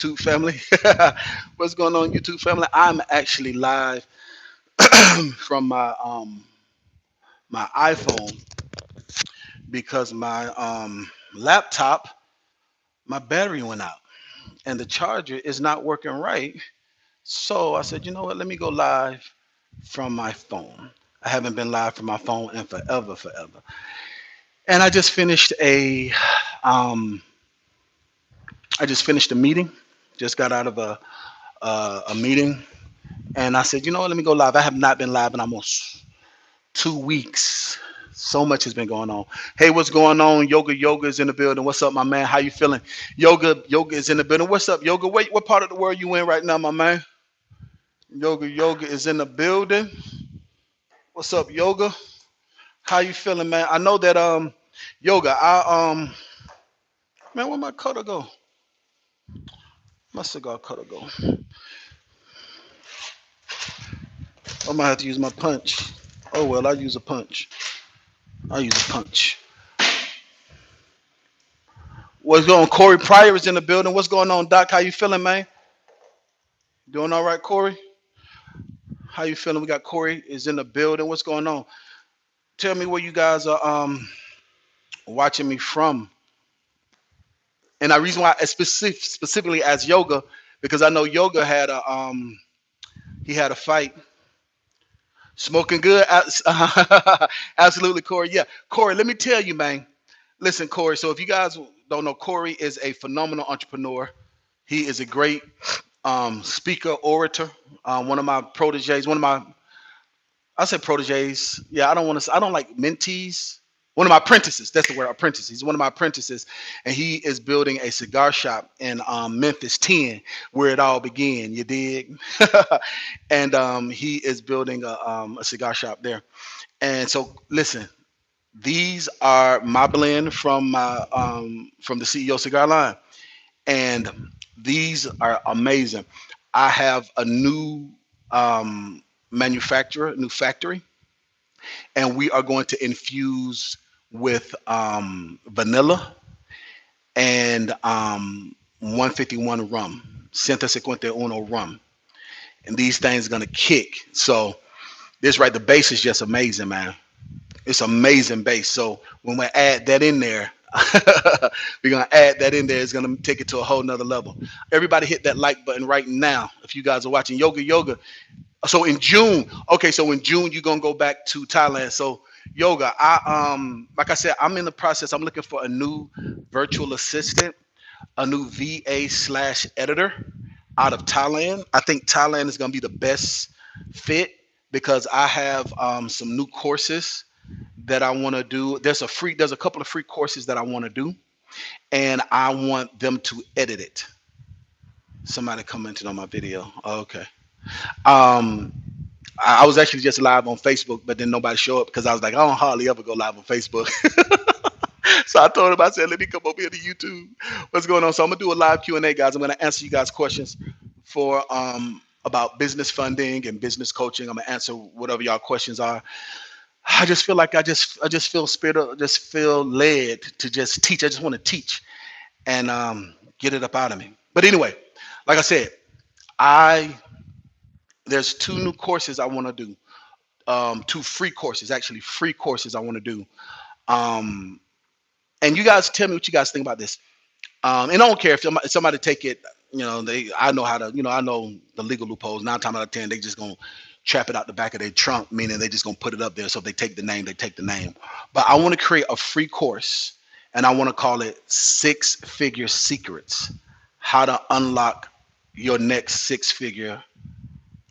YouTube family. What's going on, YouTube family? I'm actually live from my iPhone because my laptop, my battery went out and the charger is not working right. So I said, you know what? Let me go live from my phone. I haven't been live from my phone in forever. And um, I just finished a meeting. Just got out of a meeting, and I said, you know what? Let me go live. I have not been live in almost 2 weeks. So much has been going on. Hey, what's going on? Yoga is in the building. What's up, my man? How you feeling? Yoga is in the building. What's up, Yoga? What part of the world you in right now, my man? Yoga is in the building. What's up, Yoga? How you feeling, man? I know that Yoga. Man, where my cutter go? My cigar cutter go. I might have to use my punch. Oh well, I use a punch. I use a punch. What's going on? Corey Pryor is in the building. What's going on, Doc? How you feeling, man? Doing all right, Corey? How you feeling? We got Corey is in the building. What's going on? Tell me where you guys are watching me from. And the reason why I specifically as Yoga, because I know Yoga had a fight. Smoking good. Absolutely, Corey. Yeah. Corey, let me tell you, man. Listen, Corey. So if you guys don't know, Corey is a phenomenal entrepreneur. He is a great speaker, orator. One of my proteges, I say proteges. Yeah, I don't want to. I don't like mentees. One of my apprentices. That's the word, apprentice. He's one of my apprentices, and he is building a cigar shop in Memphis 10, where it all began. You dig? And he is building a cigar shop there. And so, listen, these are my blend from the CEO cigar line, and these are amazing. I have a new manufacturer, new factory, and we are going to infuse with vanilla and 151 rum, 151 rum, and these things are gonna kick. So this right, the base is just amazing, man. It's amazing base. So when we add that in there, we're gonna add that in there. It's gonna take it to a whole nother level. Everybody hit that like button right now if you guys are watching Yoga. So in June, okay, so in June you're gonna go back to Thailand. So Yoga, I like I said, I'm in the process. I'm looking for a new virtual assistant, a new VA slash editor out of Thailand. I think Thailand is gonna be the best fit because I have some new courses that I want to do. There's a couple of free courses that I want to do, and I want them to edit it. Somebody commented on my video. Okay. Um, I was actually just live on Facebook, but then nobody showed up because I was like, I don't hardly ever go live on Facebook. So I told him, I said, let me come over here to YouTube. What's going on? So I'm gonna do a live Q&A, guys. I'm gonna answer you guys questions for about business funding and business coaching. I'm gonna answer whatever y'all questions are. I just feel like I just feel spirit, just feel led to just teach. I just want to teach and get it up out of me. But anyway, like I said, I there's two new courses I want to do. Two free courses, actually free courses I want to do. Um, and you guys tell me what you guys think about this. And I don't care if somebody take it. I know how to. I know the legal loopholes. 9 times out of 10, they just gonna trap it out the back of their trunk, meaning they just gonna put it up there. So if they take the name, they take the name. But I want to create a free course, and I want to call it Six Figure Secrets: How to Unlock Your Next Six Figure.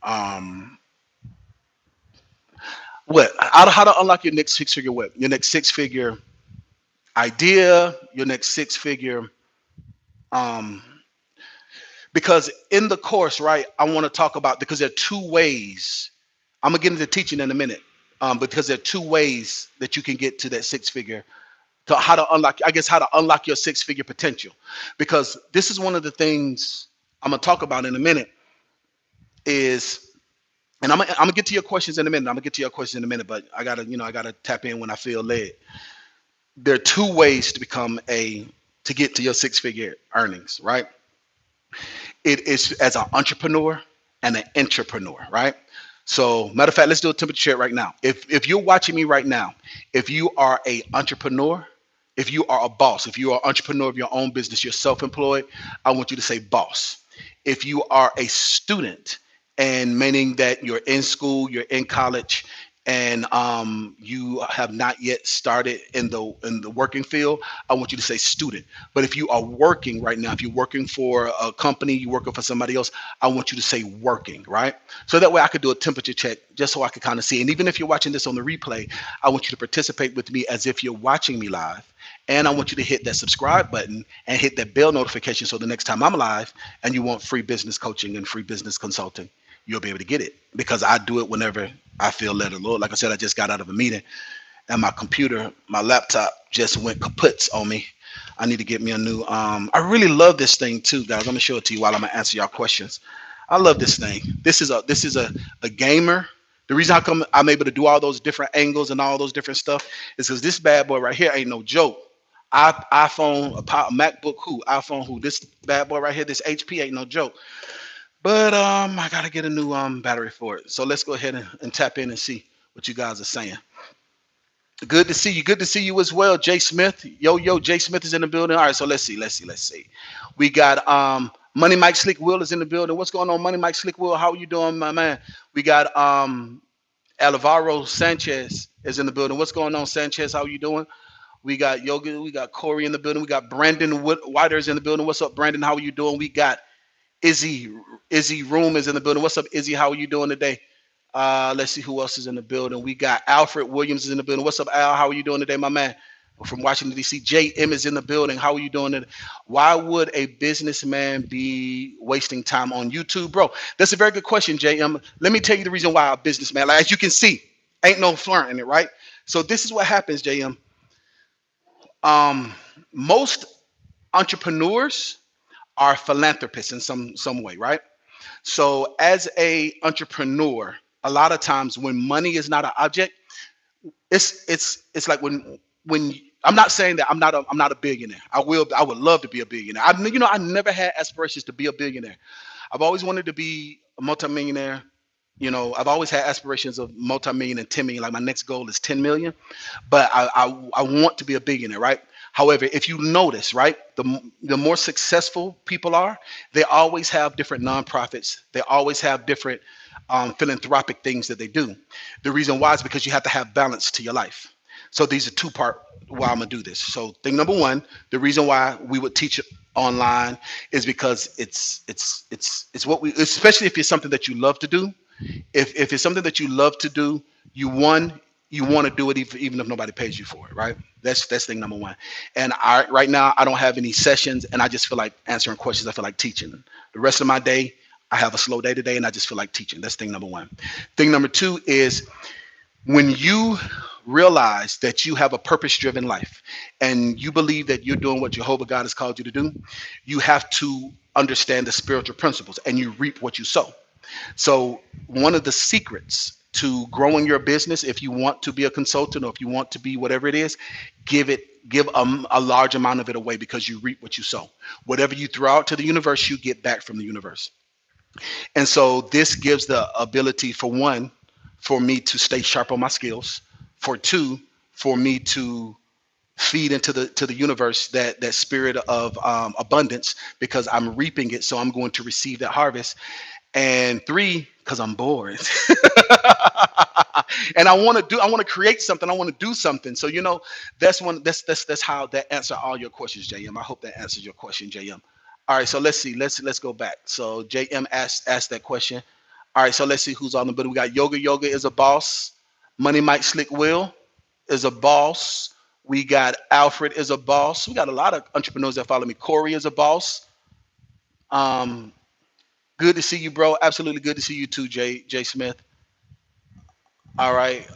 Um, what? How to unlock your next six figure what? Your next six figure idea, your next six figure um because in the course, right, I want to talk about, because there are two ways. I'm gonna get into teaching in a minute, because there are two ways that you can get to that six figure, to how to unlock, I guess, how to unlock your six figure potential. Because this is one of the things I'm gonna talk about in a minute is, and I'm gonna get to your questions in a minute. I'm gonna get to your questions in a minute, but I gotta tap in when I feel led. There are two ways to get to your six figure earnings, right? It is as an entrepreneur and an entrepreneur, right? So, matter of fact, let's do a temperature check right now. If you're watching me right now, if you are a entrepreneur, if you are a boss, if you are an entrepreneur of your own business, you're self-employed, I want you to say boss. If you are a student, and meaning that you're in school, you're in college, and you have not yet started in the working field, I want you to say student. But if you are working right now, if you're working for a company, you're working for somebody else, I want you to say working, right? So that way I could do a temperature check just so I could kind of see. And even if you're watching this on the replay, I want you to participate with me as if you're watching me live. And I want you to hit that subscribe button and hit that bell notification so the next time I'm live and you want free business coaching and free business consulting, you'll be able to get it because I do it whenever I feel led of the Lord. Like I said, I just got out of a meeting and my computer, my laptop just went kaputs on me. I need to get me a new. I really love this thing too, guys. Let me show it to you while I'm gonna answer y'all questions. I love this thing. This is a gamer. The reason how come I'm able to do all those different angles and all those different stuff is because this bad boy right here ain't no joke. iPhone, MacBook, who iPhone, who this bad boy right here, this HP ain't no joke. But I gotta get a new battery for it. So let's go ahead and tap in and see what you guys are saying. Good to see you. Good to see you as well, Jay Smith. Yo, Jay Smith is in the building. All right, so let's see. We got Money Mike Slick Will is in the building. What's going on, Money Mike Slick Will? How are you doing, my man? We got Alvaro Sanchez is in the building. What's going on, Sanchez? How are you doing? We got Yoga. We got Corey in the building. We got Brandon Whiters in the building. What's up, Brandon? How are you doing? We got Izzy. Izzy Room is in the building. What's up, Izzy? How are you doing today? Let's see who else is in the building. We got Alfred Williams is in the building. What's up, Al? How are you doing today, my man? From Washington D.C. JM is in the building. How are you doing today? Why would a businessman be wasting time on YouTube, bro? That's a very good question, JM. Let me tell you the reason why a businessman, like as you can see, ain't no flair in it, right? So this is what happens, JM. Um, Most entrepreneurs are philanthropists in some way, right? So as a entrepreneur, a lot of times when money is not an object, it's like when I'm not saying that I'm not a billionaire. I would love to be a billionaire. I never had aspirations to be a billionaire. I've always wanted to be a multimillionaire. I've always had aspirations of multi-million and 10 million. Like my next goal is 10 million, but I want to be a billionaire, right? However, if you notice, right, the more successful people are, they always have different nonprofits. They always have different philanthropic things that they do. The reason why is because you have to have balance to your life. So these are two-part why I'm gonna do this. So thing number one, the reason why we would teach it online is because it's what we, especially if it's something that you love to do. If it's something that you love to do, you want to do it even if nobody pays you for it, right? That's thing number one. And I right now I don't have any sessions, and I just feel like answering questions. I feel like teaching. The rest of my day, I have a slow day today, and I just feel like teaching. That's thing number one. Thing number two is when you realize that you have a purpose-driven life, and you believe that you're doing what Jehovah God has called you to do, you have to understand the spiritual principles, and you reap what you sow. So one of the secrets to growing your business, if you want to be a consultant or if you want to be whatever it is, give a large amount of it away because you reap what you sow. Whatever you throw out to the universe, you get back from the universe. And so this gives the ability for one, for me to stay sharp on my skills. For two, for me to feed into the universe that spirit of abundance because I'm reaping it, so I'm going to receive that harvest. And three, because I'm bored. And I want to create something. I want to do something. So that's how that answer all your questions, JM. I hope that answers your question, JM. All right, so let's see. Let's go back. So JM asked that question. All right, so let's see who's on the building. We got Yoga. Yoga is a boss. Money Mike Slick Will is a boss. We got Alfred is a boss. We got a lot of entrepreneurs that follow me. Corey is a boss. Um, Good to see you, bro. Absolutely good to see you too, Jay Smith. All right.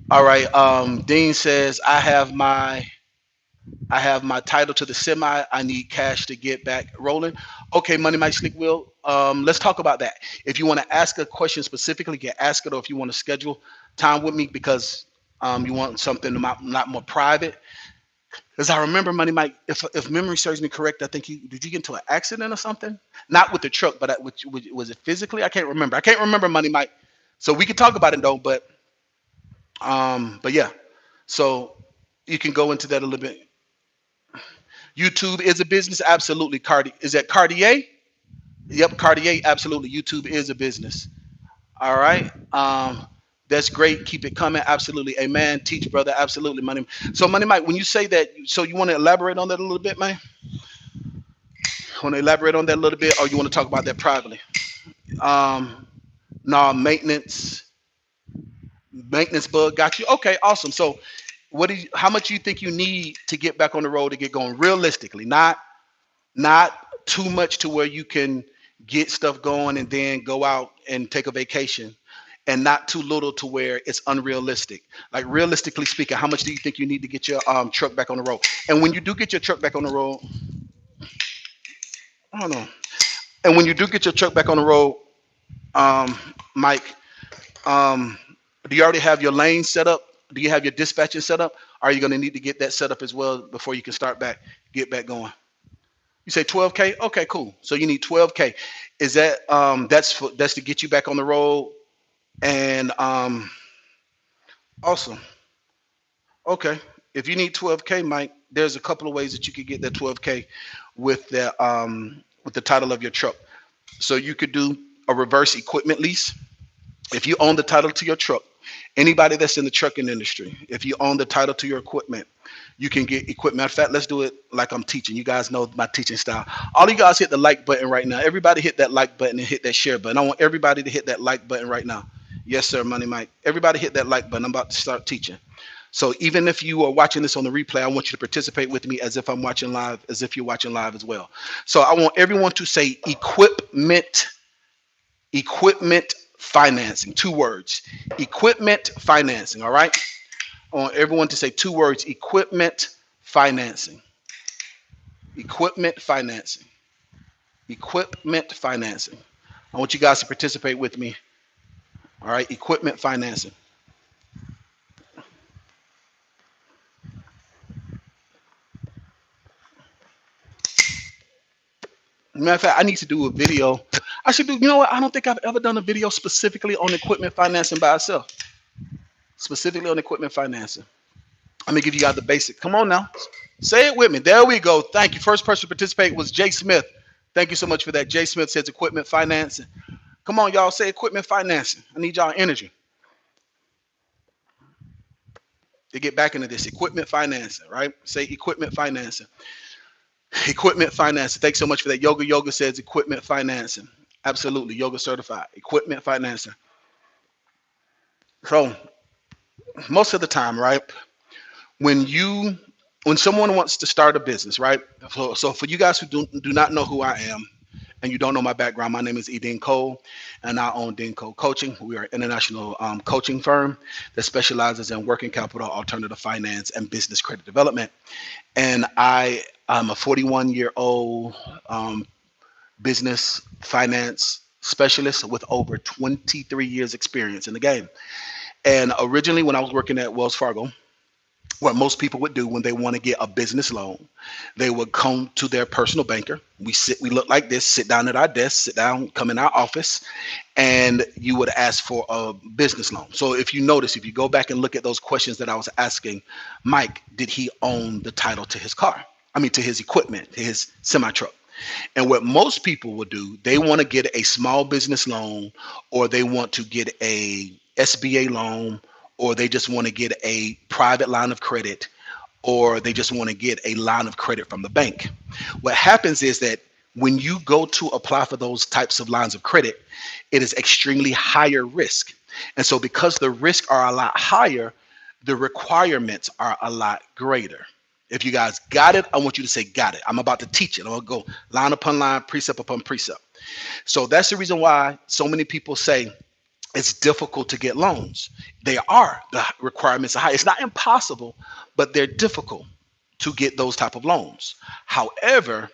All right. Dean says I have my title to the semi. I need cash to get back rolling. Okay, Money Mike Slick Will. Let's talk about that. If you want to ask a question specifically, you can ask it, or if you want to schedule time with me because you want something not more private, As I remember, Money Mike, if memory serves me correct, I think you did you get into an accident or something? Not with the truck, but was it physically? I can't remember. I can't remember, Money Mike. So we can talk about it though, but yeah. So you can go into that a little bit. YouTube is a business, absolutely. Is that Cartier? Yep, Cartier, absolutely. YouTube is a business. All right. That's great. Keep it coming. Absolutely. Amen. Teach, brother. Absolutely, Money. So, Money Mike, when you say that, so you want to elaborate on that a little bit, man? Want to elaborate on that a little bit, or you want to talk about that privately? Um, no, maintenance bug got you. Okay, awesome. So, how much do you think you need to get back on the road to get going? Realistically, not too much to where you can get stuff going and then go out and take a vacation, and not too little to where it's unrealistic. Like realistically speaking, how much do you think you need to get your truck back on the road? And when you do get your truck back on the road, I don't know. And when you do get your truck back on the road, um, Mike, um, do you already have your lane set up? Do you have your dispatching set up? Are you going to need to get that set up as well before you can get back going? You say 12K? Okay, cool. So you need 12K. Is that that's to get you back on the road? And awesome. Okay. If you need 12K, Mike, there's a couple of ways that you could get that 12K with the title of your truck. So you could do a reverse equipment lease. If you own the title to your truck, anybody that's in the trucking industry, if you own the title to your equipment, you can get equipment. Matter of fact, let's do it like I'm teaching. You guys know my teaching style. All you guys hit the like button right now. Everybody hit that like button and hit that share button. I want everybody to hit that like button right now. Yes, sir, Money Mike. Everybody hit that like button. I'm about to start teaching. So even if you are watching this on the replay, I want you to participate with me as if I'm watching live, as if you're watching live as well. So I want everyone to say equipment financing, 2 words, equipment financing. All right. I want everyone to say 2 words, equipment financing, equipment financing, equipment financing. I want you guys to participate with me. All right. Equipment financing. Matter of fact, I need to do a video. I should do, you know what? I don't think I've ever done a video specifically on equipment financing by itself. Specifically on equipment financing. Let me give you guys the basic. Come on now. Say it with me. There we go. Thank you. First person to participate was Jay Smith. Thank you so much for that. Jay Smith says equipment financing. Come on, y'all. Say equipment financing. I need y'all energy to get back into this. Equipment financing, right? Say equipment financing. Equipment financing. Thanks so much for that. Yoga says equipment financing. Absolutely. Yoga certified. Equipment financing. So most of the time, right? When someone wants to start a business, right? So for you guys who do not know who I am and you don't know my background, my name is E.DeanCole and I own DeanCole Coaching. We are an international coaching firm that specializes in working capital, alternative finance, and business credit development. And I'm a 41-year-old business finance specialist with over 23 years experience in the game. And originally when I was working at Wells Fargo, what most people would do when they want to get a business loan, they would come to their personal banker. We look like this, sit down at our desk, come in our office, and you would ask for a business loan. So if you notice, if you go back and look at those questions that I was asking, Mike, did he own the title to his car? To his equipment, to his semi truck. And what most people will do, they want to get a small business loan, or they want to get a SBA loan, or they just want to get a private line of credit, or they just want to get a line of credit from the bank. What happens is that when you go to apply for those types of lines of credit, it is extremely higher risk. And so because the risks are a lot higher, the requirements are a lot greater. If you guys got it, I want you to say got it. I'm about to teach it. I'm going to go line upon line, precept upon precept. So that's the reason why so many people say it's difficult to get loans. The requirements are high. It's not impossible, but they're difficult to get those type of loans. However,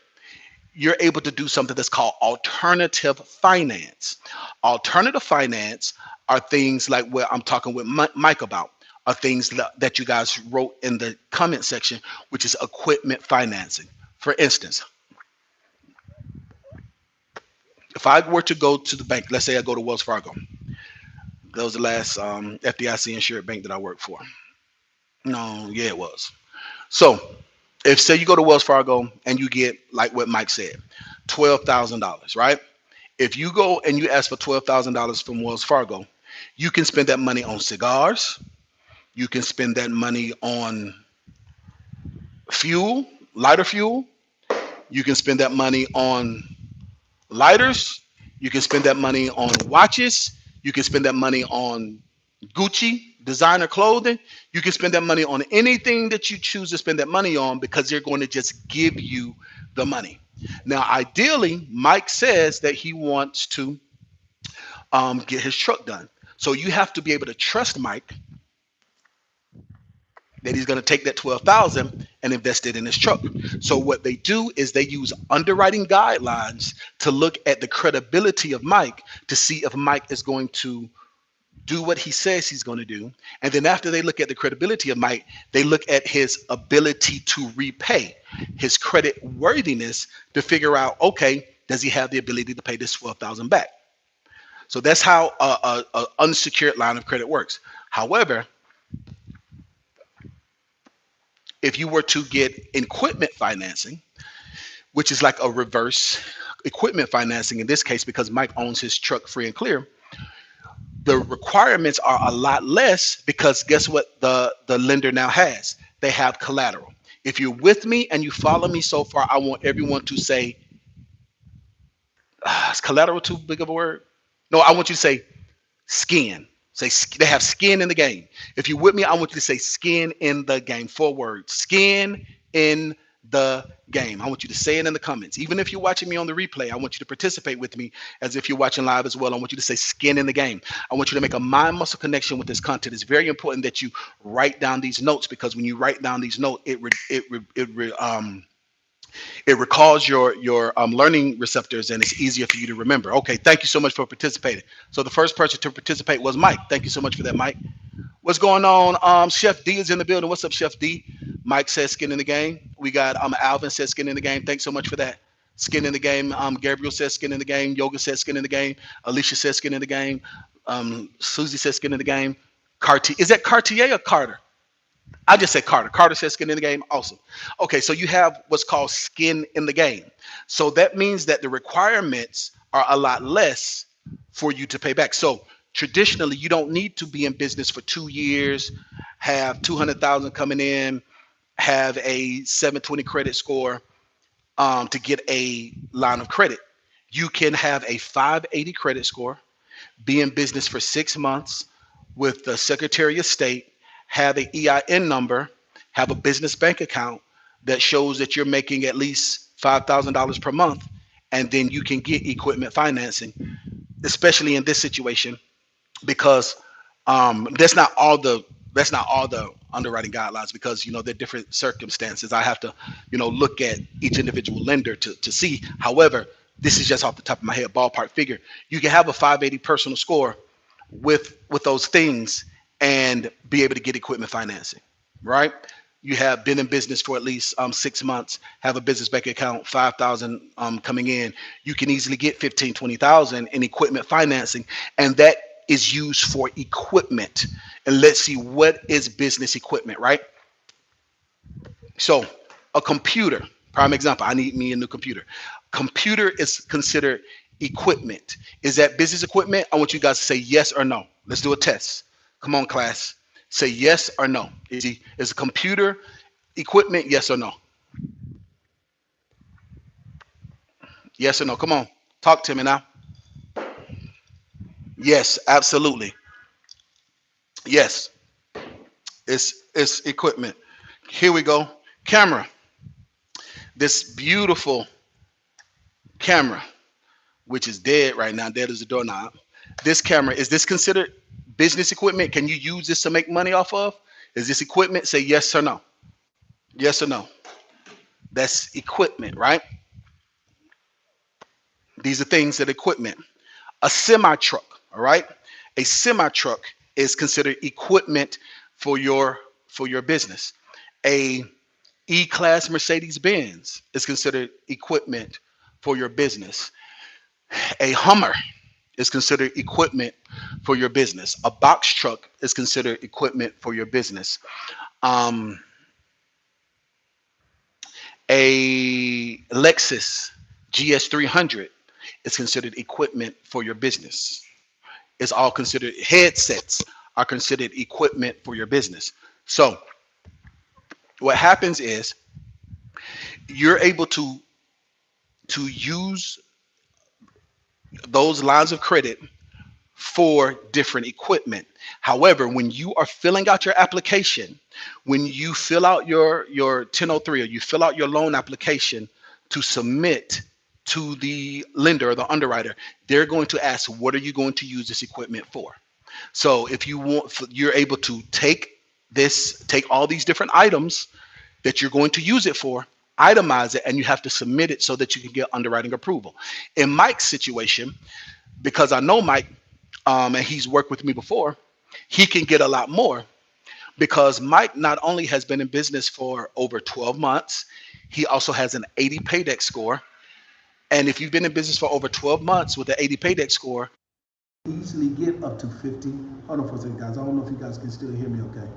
you're able to do something that's called alternative finance. Alternative finance are things like what I'm talking with Mike about. are things that you guys wrote in the comment section, which is equipment financing. For instance, if I were to go to the bank, let's say I go to Wells Fargo. That was the last FDIC insured bank that I worked for. No, yeah, it was. So if say you go to Wells Fargo and you get, like what Mike said, $12,000, right? If you go and you ask for $12,000 from Wells Fargo, you can spend that money on cigars. You can spend that money on fuel, lighter fuel. You can spend that money on lighters. You can spend that money on watches. You can spend that money on Gucci designer clothing. You can spend that money on anything that you choose to spend that money on, because they're going to just give you the money. Now, ideally, Mike says that he wants to get his truck done. So you have to be able to trust Mike that he's going to take that 12,000 and invest it in his truck. So what they do is they use underwriting guidelines to look at the credibility of Mike to see if Mike is going to do what he says he's going to do. And then after they look at the credibility of Mike, they look at his ability to repay, his credit worthiness, to figure out, okay, does he have the ability to pay this 12,000 back? So that's how a unsecured line of credit works. However, if you were to get equipment financing, which is like a reverse equipment financing in this case, because Mike owns his truck free and clear, the requirements are a lot less, because guess what the lender now has? They have collateral. If you're with me and you follow me so far, I want everyone to say, is collateral too big of a word? No, I want you to say skin. Say they have skin in the game. If you're with me, I want you to say skin in the game. 4 words. Skin in the game. I want you to say it in the comments. Even if you're watching me on the replay, I want you to participate with me as if you're watching live as well. I want you to say skin in the game. I want you to make a mind muscle connection with this content. It's very important that you write down these notes, because when you write down these notes, it recalls your learning receptors, and it's easier for you to remember. Okay, thank you so much for participating. So the first person to participate was Mike. Thank you so much for that, Mike. What's going on? Chef D is in the building. What's up, Chef D? Mike says skin in the game. We got Alvin says skin in the game. Thanks so much for that. Skin in the game. Gabriel says skin in the game. Yoga says skin in the game. Alicia says skin in the game. Susie says skin in the game. Cartier, is that Cartier or Carter? I just said Carter. Carter says skin in the game. Awesome. Okay, so you have what's called skin in the game. So that means that the requirements are a lot less for you to pay back. So traditionally, you don't need to be in business for 2 years, have 200,000 coming in, have a 720 credit score to get a line of credit. You can have a 580 credit score, be in business for 6 months with the Secretary of State, have an EIN number, have a business bank account that shows that you're making at least $5,000 per month, and then you can get equipment financing, especially in this situation, because that's not all the underwriting guidelines, because there are different circumstances. I have to look at each individual lender to see. However, this is just off the top of my head, ballpark figure. You can have a 580 personal score with those things and be able to get equipment financing, right? You have been in business for at least 6 months, have a business bank account, 5,000 coming in. You can easily get 15, 20,000 in equipment financing, and that is used for equipment. And let's see, what is business equipment, right? So a computer, prime example, I need me a new computer. Computer is considered equipment. Is that business equipment? I want you guys to say yes or no. Let's do a test. Come on, class. Say yes or no. Is a computer equipment, yes or no? Yes or no? Come on. Talk to me now. Yes, absolutely. Yes. It's equipment. Here we go. Camera. This beautiful camera, which is dead right now. Dead as a doorknob. This camera, is this considered business equipment? Can you use this to make money off of? Is this equipment? Say yes or no. Yes or no. That's equipment, right? These are things that equipment. A semi truck, all right? A semi truck is considered equipment for your business. A E-Class Mercedes Benz is considered equipment for your business. A Hummer is considered equipment for your business. A box truck is considered equipment for your business. Um, a Lexus GS300 is considered equipment for your business. It's all considered headsets are considered equipment for your business. So what happens is you're able to use those lines of credit for different equipment. However, when you are filling out your application, when you fill out your 1003 or you fill out your loan application to submit to the lender or the underwriter, they're going to ask, what are you going to use this equipment for? So if you want, you're able to take all these different items that you're going to use it for, itemize it, and you have to submit it so that you can get underwriting approval. In Mike's situation, because I know Mike, and he's worked with me before, he can get a lot more because Mike not only has been in business for over 12 months, he also has an 80 paydex score. And if you've been in business for over 12 months with an 80 paydex score, easily get up to 50. Hold on for a second, guys. I don't know if you guys can still hear me okay.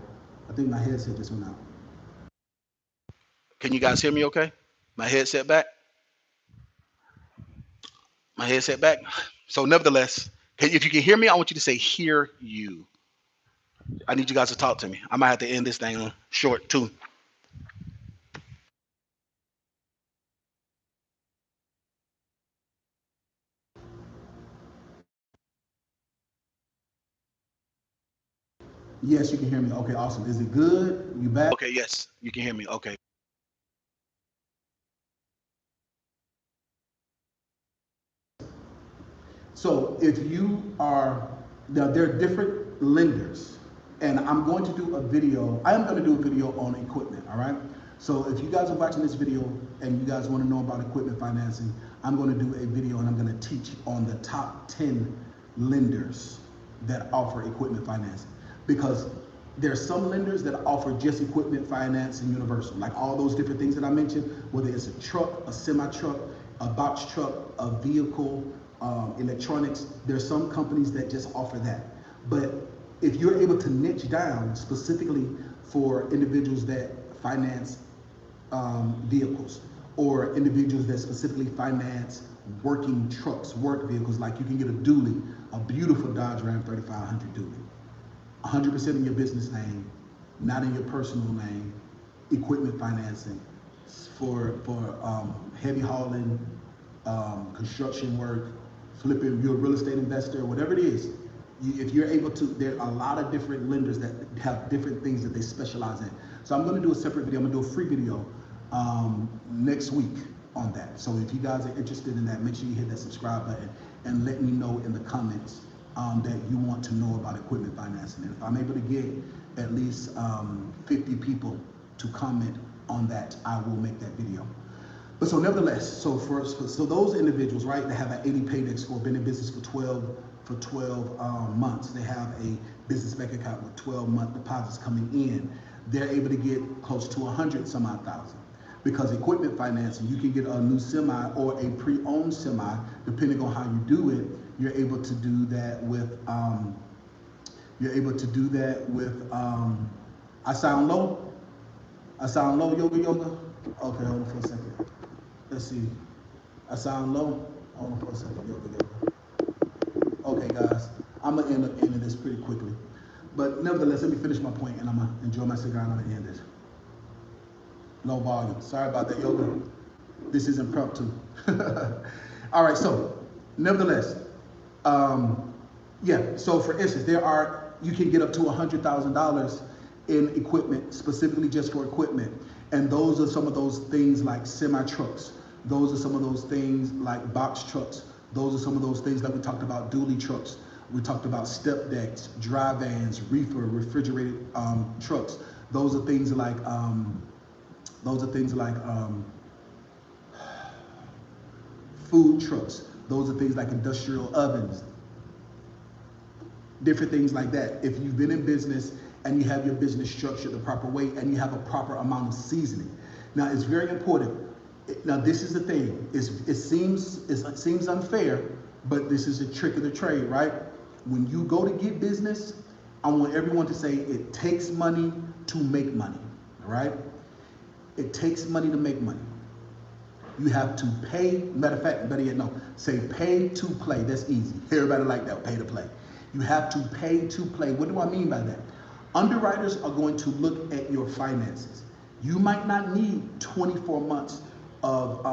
I think my headset just went out. can you guys hear me okay? My headset back? My headset back? So nevertheless, if you can hear me, I want you to say hear you. I need you guys to talk to me. I might have to end this thing short too. Yes, you can hear me. Okay, awesome. Is it good? You back? Okay, yes, you can hear me. Okay. So if you are, now there are different lenders, and I'm going to do a video. I am going to do a video on equipment. All right. So if you guys are watching this video and you guys want to know about equipment financing, I'm going to do a video and I'm going to teach on the top 10 lenders that offer equipment financing, because there are some lenders that offer just equipment financing universal, like all those different things that I mentioned, whether it's a truck, a semi-truck, a box truck, a vehicle, electronics. There's some companies that just offer that. But if you're able to niche down specifically for individuals that finance vehicles, or individuals that specifically finance working trucks, work vehicles, like you can get a dually, a beautiful Dodge Ram 3500 dually, 100% in your business name, not in your personal name, equipment financing for heavy hauling, construction work, flipping, you're a real estate investor, whatever it is. If you're able to, there are a lot of different lenders that have different things that they specialize in. So I'm going to do a separate video. I'm going to do a free video next week on that. So if you guys are interested in that, make sure you hit that subscribe button and let me know in the comments that you want to know about equipment financing. And if I'm able to get at least 50 people to comment on that, I will make that video. But so nevertheless, so those individuals, right, that have an 80 paydex score, been in business for 12 months, they have a business bank account with 12-month deposits coming in, they're able to get close to 100 some odd thousand. Because equipment financing, you can get a new semi or a pre-owned semi, depending on how you do it. You're able to do that with I sound low? I sound low, yoga? Okay, hold on for a second. Let's see. I sound low? Hold on for a second, yoga. Okay, guys, I'm gonna end up ending this pretty quickly. But nevertheless, let me finish my point and I'm gonna enjoy my cigar and I'm gonna end it. Low volume. Sorry about that, yoga. This is impromptu. All right, so nevertheless, yeah, so for instance, you can get up to $100,000 in equipment, specifically just for equipment. And those are some of those things like semi-trucks. Those are some of those things like box trucks. Those are some of those things that we talked about, dually trucks. We talked about step decks, dry vans, reefer, refrigerated trucks. Those are things like food trucks. Those are things like industrial ovens, different things like that. If you've been in business and you have your business structured the proper way, and you have a proper amount of seasoning. Now, it's very important. Now, this is the thing. It seems unfair, but this is a trick of the trade, right? When you go to get business, I want everyone to say it takes money to make money, all right? It takes money to make money. You have to pay, matter of fact, better yet, no, say pay to play. That's easy. Everybody like that, pay to play. You have to pay to play. What do I mean by that? Underwriters are going to look at your finances. You might not need 24 months of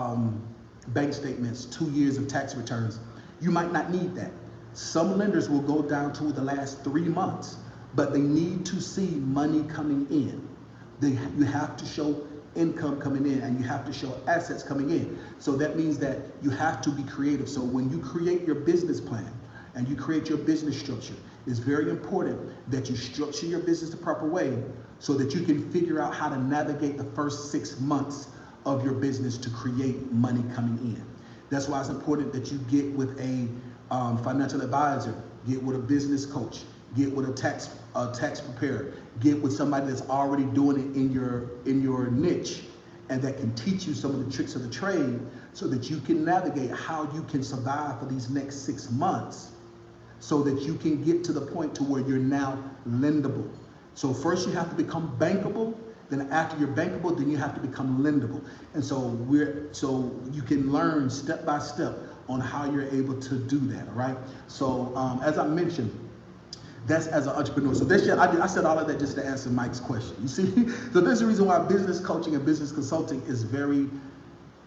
bank statements, 2 years of tax returns. You might not need that. Some lenders will go down to the last 3 months, but they need to see money coming in. You have to show income coming in, and you have to show assets coming in. So that means that you have to be creative. So when you create your business plan and you create your business structure, it's very important that you structure your business the proper way so that you can figure out how to navigate the first 6 months of your business to create money coming in. That's why it's important that you get with a financial advisor, get with a business coach, get with a tax preparer, get with somebody that's already doing it in your niche, and that can teach you some of the tricks of the trade so that you can navigate how you can survive for these next 6 months so that you can get to the point to where you're now lendable. So first you have to become bankable, then after you're bankable, then you have to become lendable. And so you can learn step by step on how you're able to do that, all right? So as I mentioned, that's as an entrepreneur. So this year, I said all of that just to answer Mike's question. You see, so there's the reason why business coaching and business consulting is very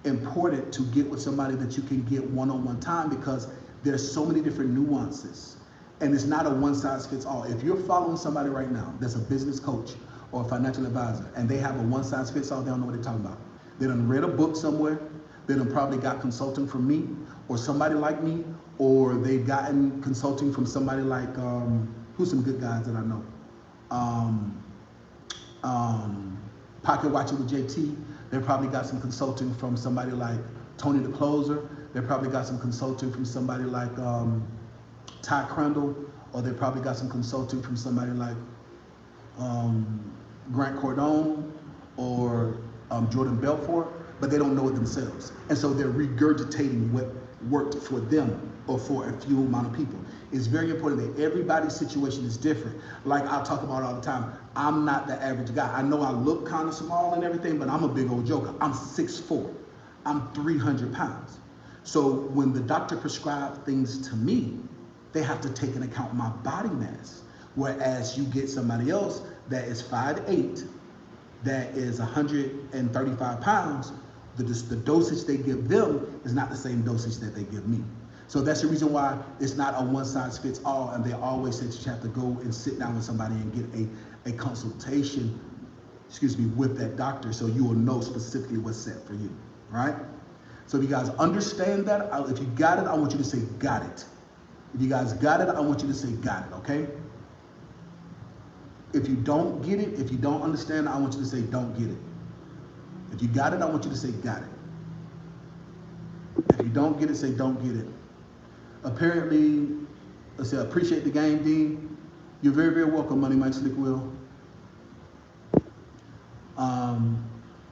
important to get with somebody that you can get one-on-one time, because there's so many different nuances. And it's not a one-size-fits-all. If you're following somebody right now that's a business coach or a financial advisor, and they have a one-size-fits-all, they don't know what they're talking about. They done read a book somewhere, they done probably got consulting from me or somebody like me, or they've gotten consulting from somebody like, who's some good guys that I know? Pocket Watching with JT. They probably got some consulting from somebody like Tony the Closer. They probably got some consulting from somebody like Ty Crandall, or they probably got some consulting from somebody like Grant Cardone or Jordan Belfort, but they don't know it themselves. And so they're regurgitating what worked for them or for a few amount of people. It's very important that everybody's situation is different. Like I talk about all the time, I'm not the average guy. I know I look kind of small and everything, but I'm a big old joker. I'm 6'4". I'm 300 pounds. So when the doctor prescribed things to me, they have to take into account my body mass. Whereas you get somebody else that is 5'8", that is 135 pounds, the dosage they give them is not the same dosage that they give me. So that's the reason why it's not a one-size-fits-all, and they always say that you have to go and sit down with somebody and get a consultation, with that doctor, so you will know specifically what's set for you, right? So if you guys understand that, if you got it, I want you to say got it. If you guys got it, I want you to say got it, okay? If you don't get it, if you don't understand it, I want you to say don't get it. If you got it, I want you to say got it. If you don't get it, say don't get it. Apparently, let's say appreciate the game, Dean. You're very, very welcome, Money Mike Slick Will.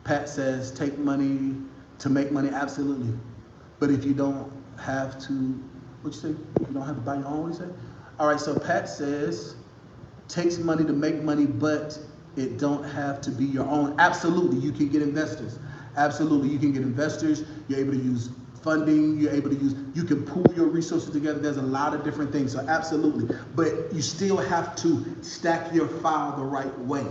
Pat says take money to make money, absolutely. But if you don't have to, what you say? You don't have to buy your own, what you say? All right, so Pat says takes money to make money, but it don't have to be your own. Absolutely, you can get investors. Absolutely, you can get investors. You're able to use funding. You can pool your resources together. There's a lot of different things, so absolutely. But you still have to stack your file the right way.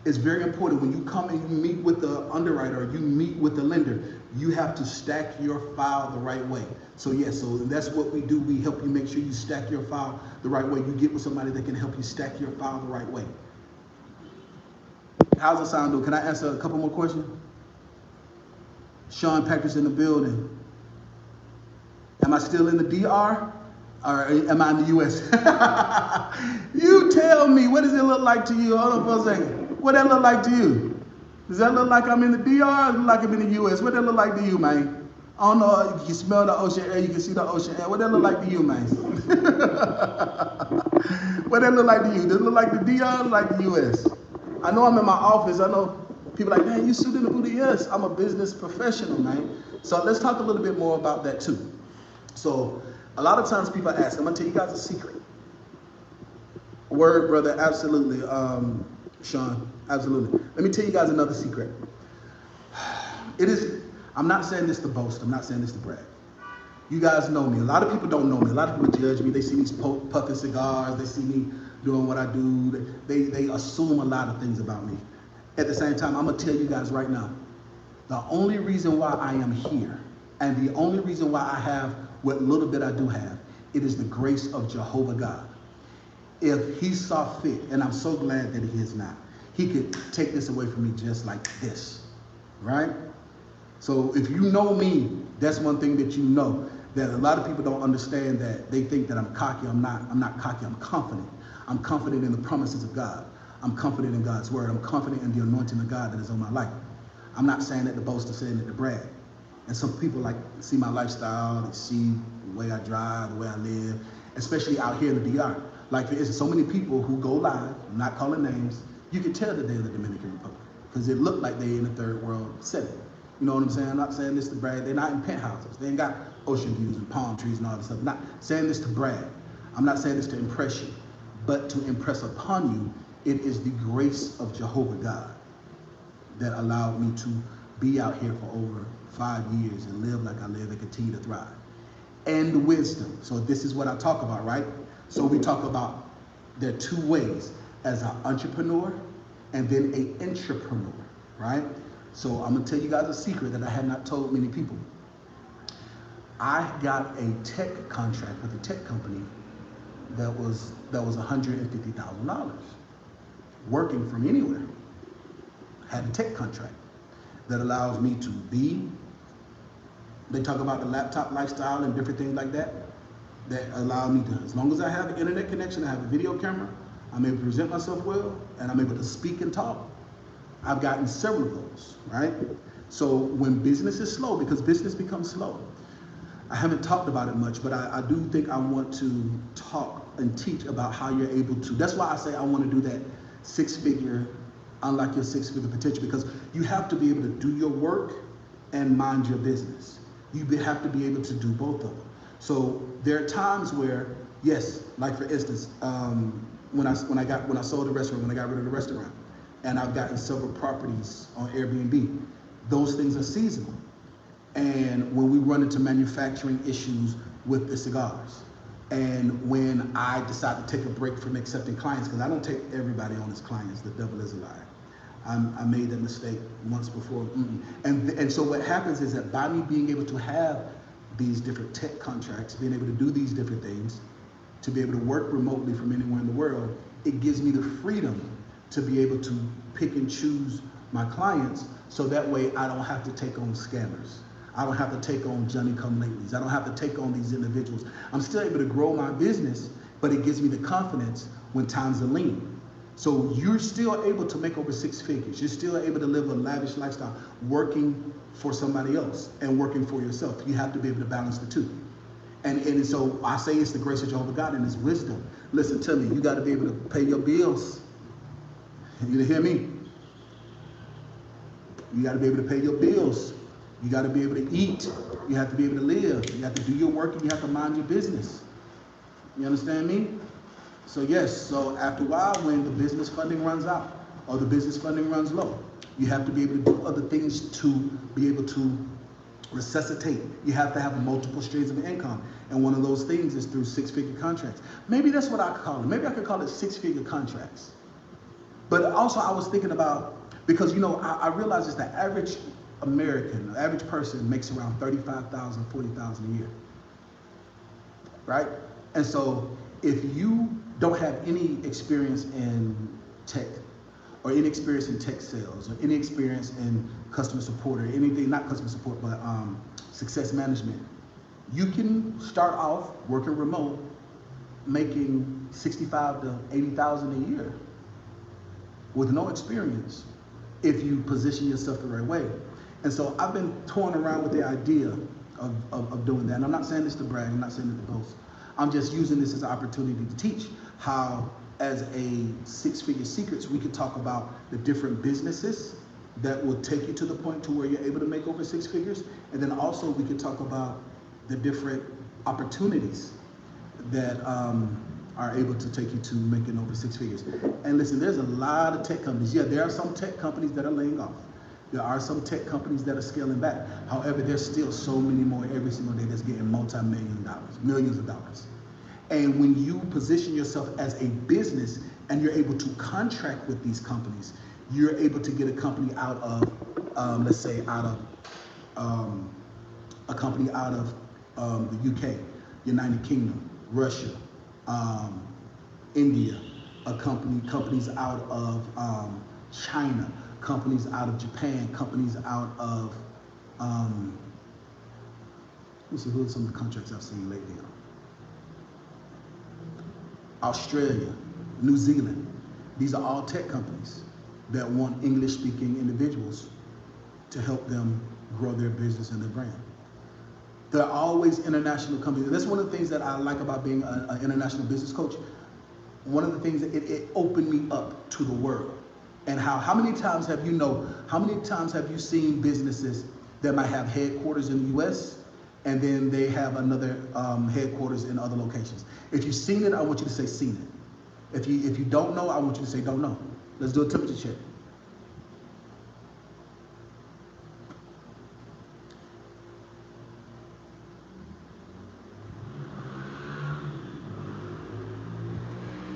It's very important when you come and you meet with the underwriter, or you meet with the lender, you have to stack your file the right way. So yes, so that's what we do. We help you make sure you stack your file the right way. You get with somebody that can help you stack your file the right way. How's it sound, though? Can I answer a couple more questions? Sean Packer's in the building. Am I still in the DR? Or am I in the US? You tell me, what does it look like to you? Hold on for a second. What that look like to you? Does that look like I'm in the DR, or look like I'm in the US? What that look like to you, man? I don't know, you can smell the ocean air, you can see the ocean air. What that look like to you, man? What that look like to you? Does it look like the Dion, like the US? I know I'm in my office. I know people are like, man, you suit in the booty. Yes, I'm a business professional, man. So let's talk a little bit more about that too. So a lot of times people ask, I'm gonna tell you guys a secret. Word, brother, absolutely. Sean, absolutely. Let me tell you guys another secret. It is, I'm not saying this to boast, I'm not saying this to brag. You guys know me. A lot of people don't know me. A lot of people judge me. They see me puffing cigars. They see me doing what I do. They assume a lot of things about me. At the same time, I'm going to tell you guys right now, the only reason why I am here and the only reason why I have what little bit I do have, it is the grace of Jehovah God. If he saw fit, and I'm so glad that he is not, he could take this away from me just like this, right? So if you know me, that's one thing that you know, that a lot of people don't understand, that they think that I'm cocky. I'm not cocky, I'm confident. I'm confident in the promises of God. I'm confident in God's word. I'm confident in the anointing of God that is on my life. I'm not saying that to boast or saying that to brag. And some people like see my lifestyle, they see the way I drive, the way I live, especially out here in the DR. Like for instance, so many people who go live, I'm not calling names, you can tell that they're in the Dominican Republic because it looked like they're in a third world setting. You know what I'm saying? I'm not saying this to brag. They're not in penthouses. They ain't got ocean views and palm trees and all this stuff. I'm not saying this to brag. I'm not saying this to impress you, but to impress upon you, it is the grace of Jehovah God that allowed me to be out here for over 5 years and live like I live and continue to thrive. And wisdom. So this is what I talk about, right? So we talk about there are two ways, as an entrepreneur and then an intrapreneur, right? So I'm gonna tell you guys a secret that I have not told many people. I got a tech contract with a tech company that was $150,000. Working from anywhere. Had a tech contract that allows me to be, they talk about the laptop lifestyle and different things like that, that allow me to, as long as I have an internet connection, I have a video camera, I'm able to present myself well, and I'm able to speak and talk. I've gotten several of those, right? So when business is slow, because business becomes slow, I haven't talked about it much, but I do think I want to talk and teach about how you're able to, that's why I say I want to do that six-figure, unlock your six-figure potential, because you have to be able to do your work and mind your business. You have to be able to do both of them. So there are times where, yes, like for instance, when I sold the restaurant, when I got rid of the restaurant, and I've gotten several properties on Airbnb, those things are seasonal. And when we run into manufacturing issues with the cigars, and when I decide to take a break from accepting clients, because I don't take everybody on as clients, the devil is a liar. I made that mistake once before. And so what happens is that by me being able to have these different tech contracts, being able to do these different things, to be able to work remotely from anywhere in the world, it gives me the freedom to be able to pick and choose my clients, so that way I don't have to take on scammers. I don't have to take on Johnny-come-latelys. I don't have to take on these individuals. I'm still able to grow my business, but it gives me the confidence when times are lean. So you're still able to make over six figures. You're still able to live a lavish lifestyle, working for somebody else and working for yourself. You have to be able to balance the two. And so I say it's the grace of Jehovah God and his wisdom. Listen to me, you got to be able to pay your bills. You hear me? You got to be able to pay your bills. You got to be able to eat. You have to be able to live. You have to do your work and you have to mind your business. You understand me? So yes, so after a while, when the business funding runs out or the business funding runs low, you have to be able to do other things to be able to resuscitate. You have to have multiple streams of income. And one of those things is through six-figure contracts. Maybe that's what I call it. Maybe I could call it six-figure contracts. But also I was thinking about, because you know, I realize it's the average American, the average person makes around $35,000, $40,000 a year, right? And so if you don't have any experience in tech, or any experience in tech sales, or any experience in customer support, or anything, not customer support, but success management, you can start off working remote, making 65 to 80,000 a year with no experience, if you position yourself the right way. And so I've been toying around with the idea of doing that. And I'm not saying this to brag, I'm not saying it to boast. I'm just using this as an opportunity to teach. how as a six-figure secrets, we could talk about the different businesses that will take you to the point to where you're able to make over six figures. And then also we could talk about the different opportunities that are able to take you to making over six figures. And listen, there's a lot of tech companies. Yeah, there are some tech companies that are laying off. There are some tech companies that are scaling back. However, there's still so many more every single day that's getting multi-million dollars, millions of dollars. And when you position yourself as a business and you're able to contract with these companies, you're able to get a company out of, let's say, out of a company out of the UK, United Kingdom, Russia, India, companies out of China, companies out of Japan, companies out of, let me see, who are some of the contracts I've seen lately? Australia, New Zealand. These are all tech companies that want English-speaking individuals to help them grow their business and their brand. There are always international companies. That's one of the things that I like about being an international business coach. One of the things that it opened me up to the world. And how many times have you seen businesses that might have headquarters in the US and then they have another headquarters in other locations? If you've seen it, I want you to say seen it. If you don't know, I want you to say don't know. Let's do a temperature check.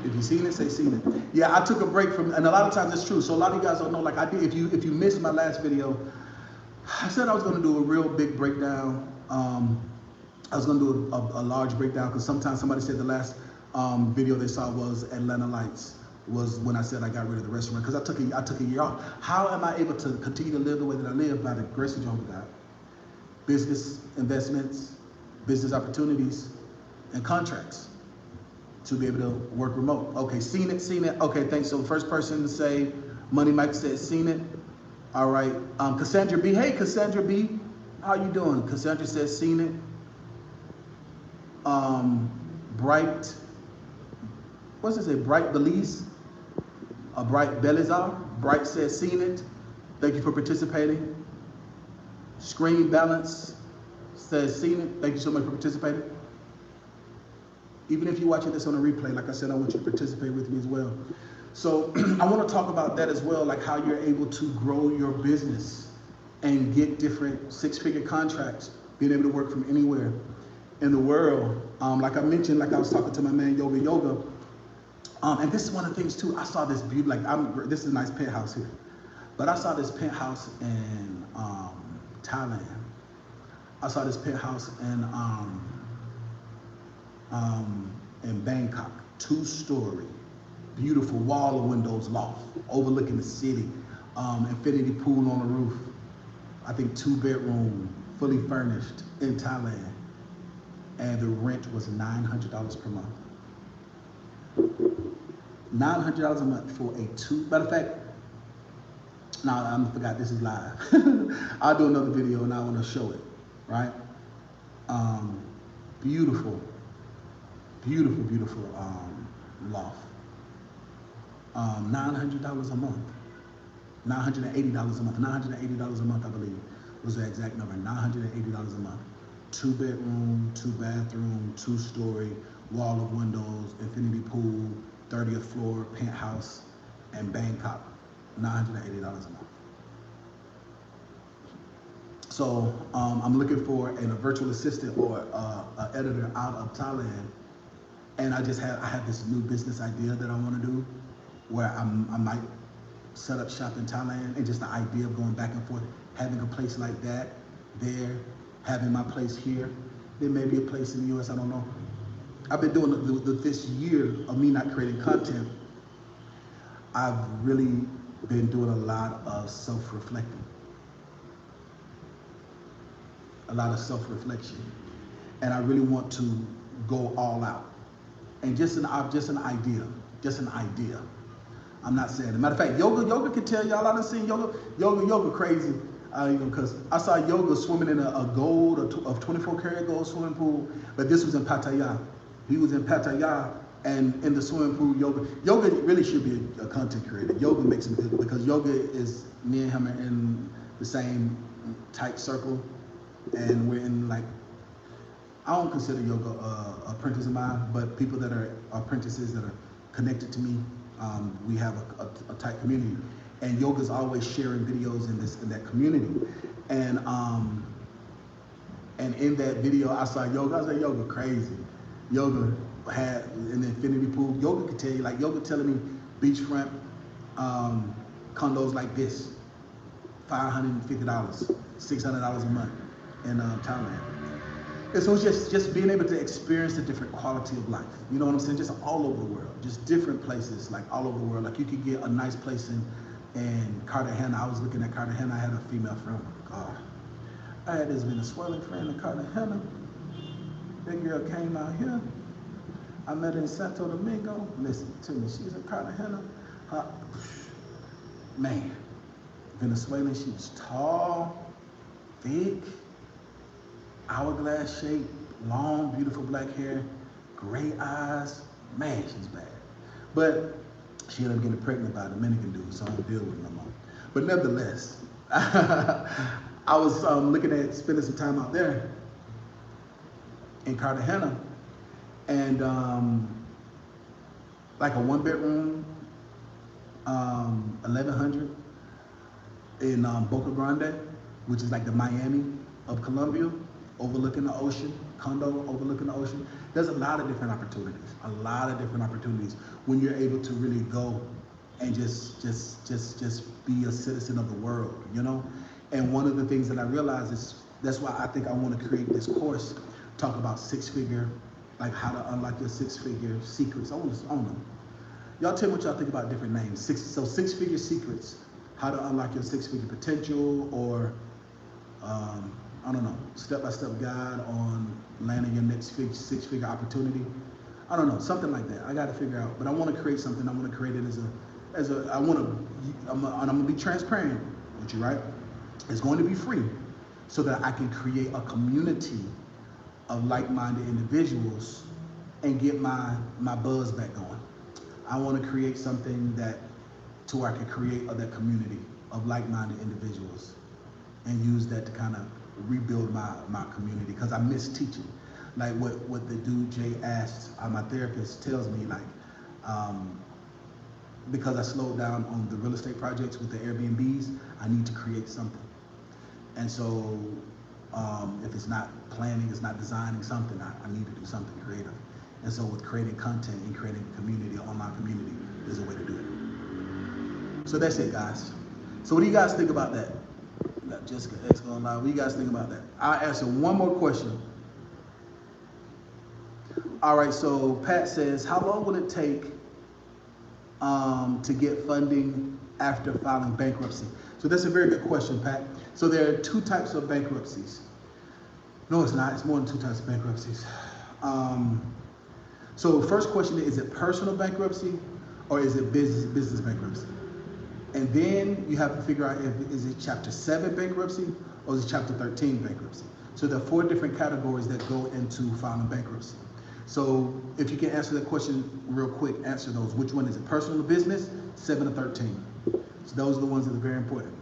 If you've seen it, say seen it. Yeah, I took a break from, and a lot of times it's true. So a lot of you guys don't know, like I did, if you missed my last video, I said I was gonna do a real big breakdown. I was gonna do a large breakdown because sometimes somebody said the last video they saw was Atlanta Lights, was when I said I got rid of the restaurant because I took a year off. How am I able to continue to live the way that I live? By the grace of Jehovah God. Business investments, business opportunities, and contracts to be able to work remote. Okay, seen it. Okay, thanks. So the first person to say, Money Mike said seen it. All right, Cassandra B. Hey, Cassandra B. How you doing? Cassandra says seen it. Bright, what's it say? Bright Belize, Bright Belizar. Bright says seen it. Thank you for participating. Screen Balance says seen it. Thank you so much for participating. Even if you're watching this on a replay, like I said, I want you to participate with me as well. So I want to talk about that as well, like how you're able to grow your business and get different six-figure contracts, being able to work from anywhere in the world. Like I mentioned, like I was talking to my man Yoga, and this is one of the things too. I saw this beauty, this is a nice penthouse here, but I saw this penthouse in Thailand. I saw this penthouse in Bangkok, 2-story, beautiful wall of windows loft, overlooking the city, infinity pool on the roof. I think 2-bedroom, fully furnished in Thailand. And the rent was $900 per month. $900 a month for a matter of fact, no, I forgot this is live. I'll do another video and I want to show it, right? Beautiful loft. $900 a month. $980 a month. $980 a month, I believe, was the exact number. $980 a month. 2-bedroom, 2-bathroom, 2-story, wall of windows, infinity pool, 30th floor, penthouse, in Bangkok. $980 a month. So I'm looking for a virtual assistant or an editor out of Thailand. And I have this new business idea that I want to do where I might set up shop in Thailand, and just the idea of going back and forth, having a place like that there, having my place here. There may be a place in the US, I don't know. I've been doing this year of me not creating content. I've really been doing a lot of self-reflecting. A lot of self-reflection. And I really want to go all out. And just an idea. I'm not saying it. Matter of fact, yoga can tell y'all. I done seen yoga crazy. Because I saw Yoga swimming in a 24 karat gold swimming pool, but this was in Pattaya. He was in Pattaya And in the swimming pool, yoga really should be a content creator. Yoga makes him good because yoga is me and him are in the same tight circle, and we're in like, I don't consider yoga apprentice of mine, but people that are apprentices that are connected to me, we have a tight community, and yoga's always sharing videos in that community, and in that video I saw yoga. I was like, yoga crazy. Yoga had an infinity pool. Yoga could tell you, like yoga telling me beachfront condos like this, $550, $600 a month in Thailand. And so it's just being able to experience the different quality of life. You know what I'm saying? Just all over the world, just different places, like all over the world. Like you could get a nice place in Cartagena. I was looking at Cartagena. I had a female friend. God, I had this Venezuelan friend in Cartagena. That girl came out here. I met her in Santo Domingo. Listen to me. She's in Cartagena. Man, Venezuelan. She was tall, thick, hourglass shape, long, beautiful black hair, gray eyes. Man, she's bad. But she ended up getting pregnant by a Dominican dude, so I don't deal with her no more. But nevertheless, I was looking at spending some time out there in Cartagena, and like a 1-bedroom, 1,100 in Boca Grande, which is like the Miami of Colombia, overlooking the ocean, condo overlooking the ocean. There's a lot of different opportunities when you're able to really go and just be a citizen of the world, you know? And one of the things that I realized is, that's why I think I want to create this course, talk about six-figure, like how to unlock your six-figure secrets. I don't know. Y'all tell me what y'all think about different names. Six-figure secrets, how to unlock your six-figure potential, or I don't know, step-by-step guide on landing your next six-figure opportunity. I don't know, something like that. I got to figure out, but I want to create something. I want to create it I'm gonna be transparent with you, right? It's going to be free, so that I can create a community of like-minded individuals and get my buzz back going. I want to create something to where I can create that community of like-minded individuals and use that to kind of rebuild my community, because I miss teaching. Like what the dude Jay asked, my therapist tells me, like, because I slowed down on the real estate projects with the Airbnbs, I need to create something. And so if it's not planning, it's not designing something, I need to do something creative. And so with creating content and creating a community, an online community, is a way to do it. So that's it, guys. So what do you guys think about that? Jessica X going live. What do you guys think about that? I'll answer one more question. All right, so Pat says, how long will it take to get funding after filing bankruptcy? So that's a very good question, Pat. So there are two types of bankruptcies. No, it's not. It's more than two types of bankruptcies. So first question is it personal bankruptcy or is it business bankruptcy? And then you have to figure out is it Chapter 7 bankruptcy or is it Chapter 13 bankruptcy? So there are 4 different categories that go into filing bankruptcy. So if you can answer that question real quick, answer those. Which one is it, personal or business, 7 or 13? So those are the ones that are very important.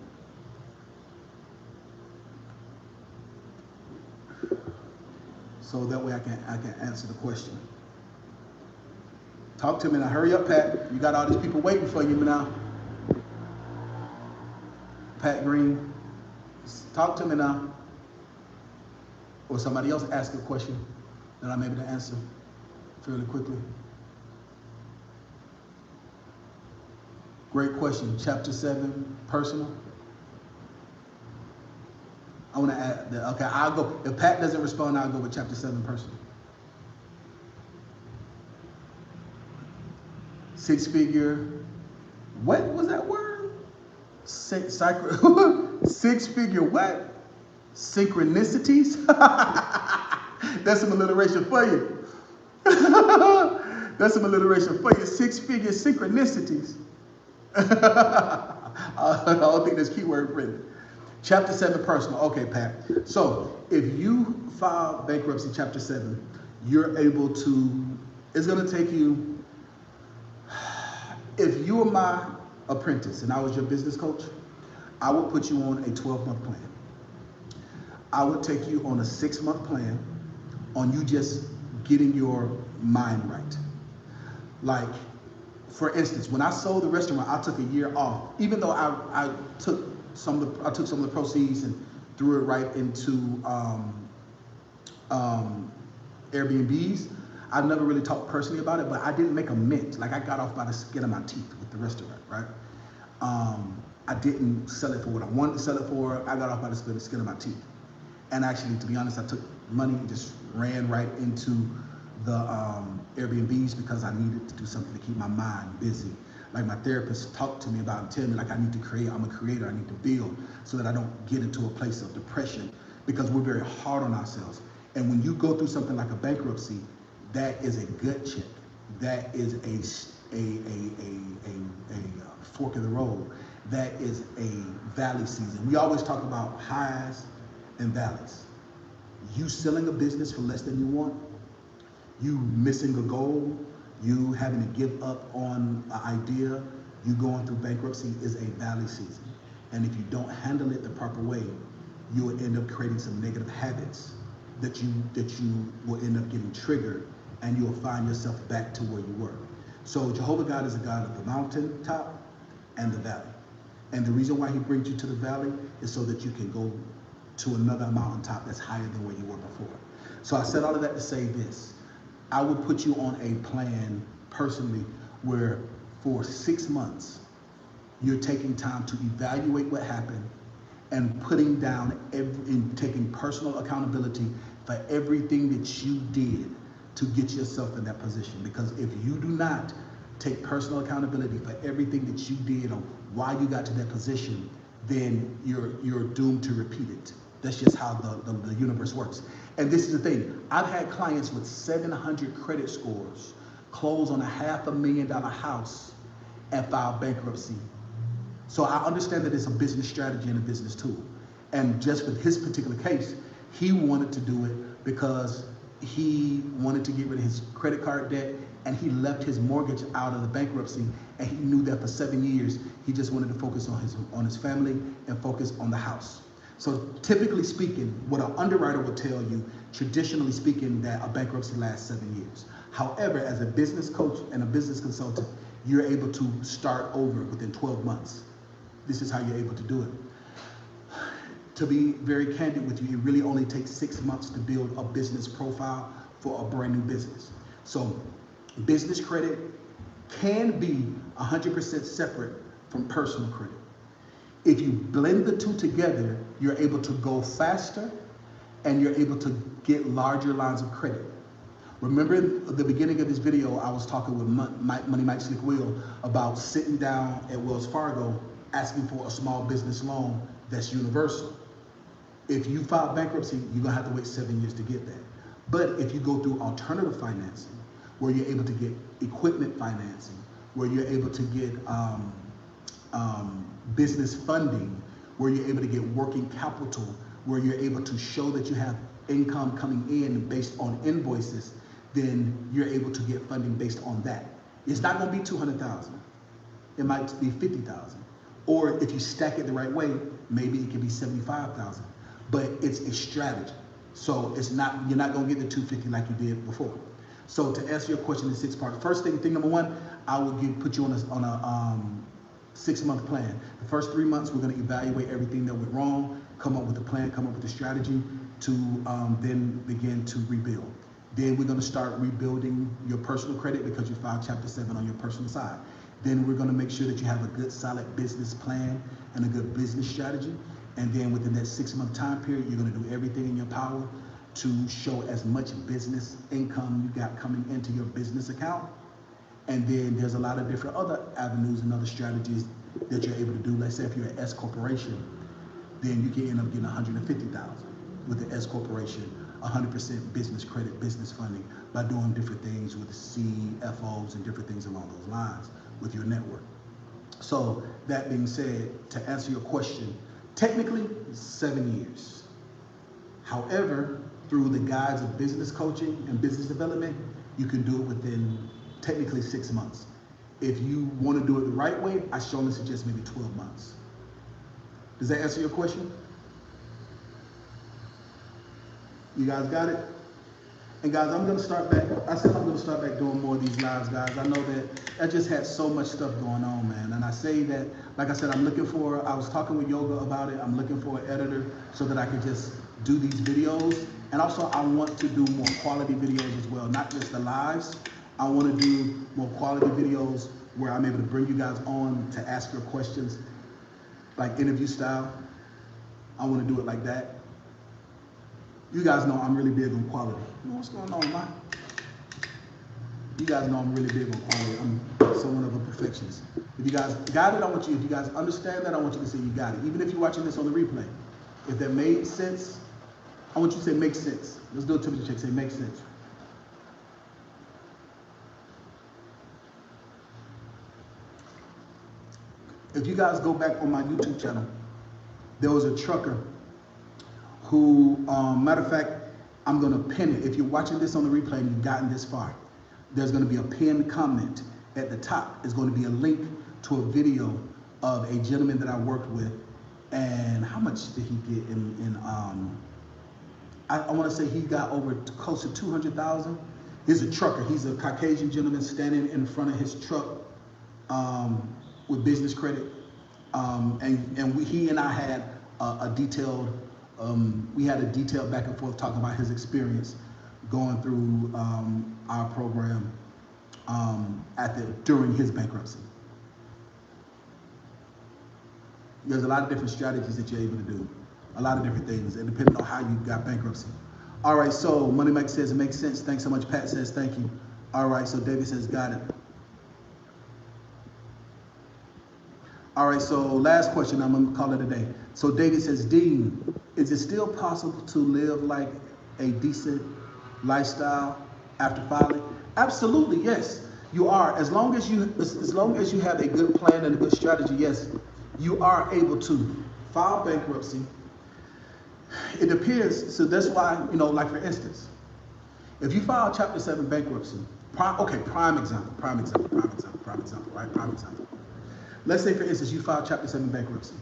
So that way I can answer the question. Talk to me now. Hurry up, Pat. You got all these people waiting for you now. Pat Green, talk to me now. Or somebody else ask a question that I'm able to answer fairly quickly. Great question. Chapter 7, personal. I want to add that. Okay, I'll go. If Pat doesn't respond, I'll go with Chapter 7, personal. Six-figure. What was that word? Six-figure what? Synchronicities? That's some alliteration for you. That's some alliteration for you. Six-figure synchronicities. I don't think there's keyword printed. Chapter 7 personal. Okay, Pat. So if you file bankruptcy Chapter 7, you're able to It's going to take you, if you were my apprentice and I was your business coach, I would put you on a 12-month plan. I would take you on a 6-month plan on you just getting your mind right. Like, for instance, when I sold the restaurant, I took a year off, even though I took some of the proceeds and threw it right into Airbnbs. I never really talked personally about it, but I didn't make a mint. Like, I got off by the skin of my teeth with the restaurant, right? I didn't sell it for what I wanted to sell it for. I got off by the skin of my teeth. And actually, to be honest, I took money and just ran right into the Airbnbs because I needed to do something to keep my mind busy. Like, my therapist talked to me about and tell me, like, I need to create, I'm a creator, I need to build so that I don't get into a place of depression, because we're very hard on ourselves. And when you go through something like a bankruptcy, that is a gut check. That is a fork in the road. That is a valley season. We always talk about highs and valleys. You selling a business for less than you want, you missing a goal, you having to give up on an idea, you going through bankruptcy is a valley season. And if you don't handle it the proper way, you will end up creating some negative habits that you will end up getting triggered, and you will find yourself back to where you were. So Jehovah God is a God of the mountaintop and the valley. And the reason why he brings you to the valley is so that you can go to another mountaintop that's higher than where you were before. So I said all of that to say this. I would put you on a plan personally where for 6 months, you're taking time to evaluate what happened and putting down and taking personal accountability for everything that you did to get yourself in that position. Because if you do not take personal accountability for everything that you did or why you got to that position, then you're doomed to repeat it. That's just how the universe works. And this is the thing. I've had clients with 700 credit scores close on a $500,000 house and file bankruptcy. So I understand that it's a business strategy and a business tool. And just with his particular case, he wanted to do it because he wanted to get rid of his credit card debt, and he left his mortgage out of the bankruptcy, and he knew that for 7 years he just wanted to focus on his family and focus on the house. So typically speaking, what an underwriter will tell you, traditionally speaking, that a bankruptcy lasts 7 years. However, as a business coach and a business consultant, you're able to start over within 12 months. This is how you're able to do it. To be very candid with you, it really only takes 6 months to build a business profile for a brand new business. So business credit can be 100% separate from personal credit. If you blend the two together, you're able to go faster and you're able to get larger lines of credit. Remember at the beginning of this video, I was talking with Money Mike Slick Will about sitting down at Wells Fargo asking for a small business loan that's universal. If you file bankruptcy, you're gonna have to wait 7 years to get that. But if you go through alternative financing, where you're able to get equipment financing, where you're able to get business funding, where you're able to get working capital, where you're able to show that you have income coming in based on invoices, then you're able to get funding based on that. It's not gonna be 200,000. It might be 50,000. Or if you stack it the right way, maybe it can be 75,000. But it's a strategy. So it's not, you're not gonna get the 250 like you did before. So to answer your question in 6 parts, first thing number one, I will put you on a 6-month plan. The first 3 months, we're gonna evaluate everything that went wrong, come up with a plan, come up with a strategy to then begin to rebuild. Then we're gonna start rebuilding your personal credit because you filed Chapter 7 on your personal side. Then we're gonna make sure that you have a good solid business plan and a good business strategy. And then within that 6-month time period, you're gonna do everything in your power to show as much business income you got coming into your business account. And then there's a lot of different other avenues and other strategies that you're able to do. Let's say if you're an S corporation, then you can end up getting 150,000 with the S corporation, 100% business credit, business funding by doing different things with CFOs and different things along those lines with your network. So that being said, to answer your question, technically 7 years. However, through the guides of business coaching and business development, you can do it within technically 6 months. If you want to do it the right way, I strongly suggest maybe 12 months. Does that answer your question? You guys got it? And guys, I'm gonna start back. I said I'm gonna start back doing more of these lives, guys. I know that I just had so much stuff going on, man. And I say that, like I said, I was talking with Yoga about it. I'm looking for an editor so that I can just do these videos. And also I want to do more quality videos as well, not just the lives. I want to do more quality videos where I'm able to bring you guys on to ask your questions, like interview style. I want to do it like that. You guys know I'm really big on quality. You know what's going on, man? You guys know I'm really big on quality. I'm somewhat of a perfectionist. If you guys got it, if you guys understand that, I want you to say you got it. Even if you're watching this on the replay. If that made sense, I want you to say makes sense. Let's do a temperature check. Say makes sense. If you guys go back on my YouTube channel, there was a trucker who, matter of fact, I'm gonna pin it. If you're watching this on the replay and you've gotten this far, there's gonna be a pinned comment at the top. It's gonna be a link to a video of a gentleman that I worked with. And how much did he get I wanna say he got over close to 200,000. He's a trucker. He's a Caucasian gentleman standing in front of his truck with business credit. He and I had a detailed back and forth talking about his experience going through our program during his bankruptcy. There's a lot of different strategies that you're able to do, a lot of different things, and depending on how you got bankruptcy. All right, so Money Mike says it makes sense. Thanks so much. Pat says thank you. All right, so David says got it. All right, so last question, I'm gonna call it a day. So David says, Dean, is it still possible to live like a decent lifestyle after filing? Absolutely, yes, you are. As long as you have a good plan and a good strategy, yes, you are able to file bankruptcy. It depends, so that's why, like for instance, if you file Chapter 7 bankruptcy, prime example, right? Prime example. Let's say, for instance, you file Chapter 7 bankruptcy.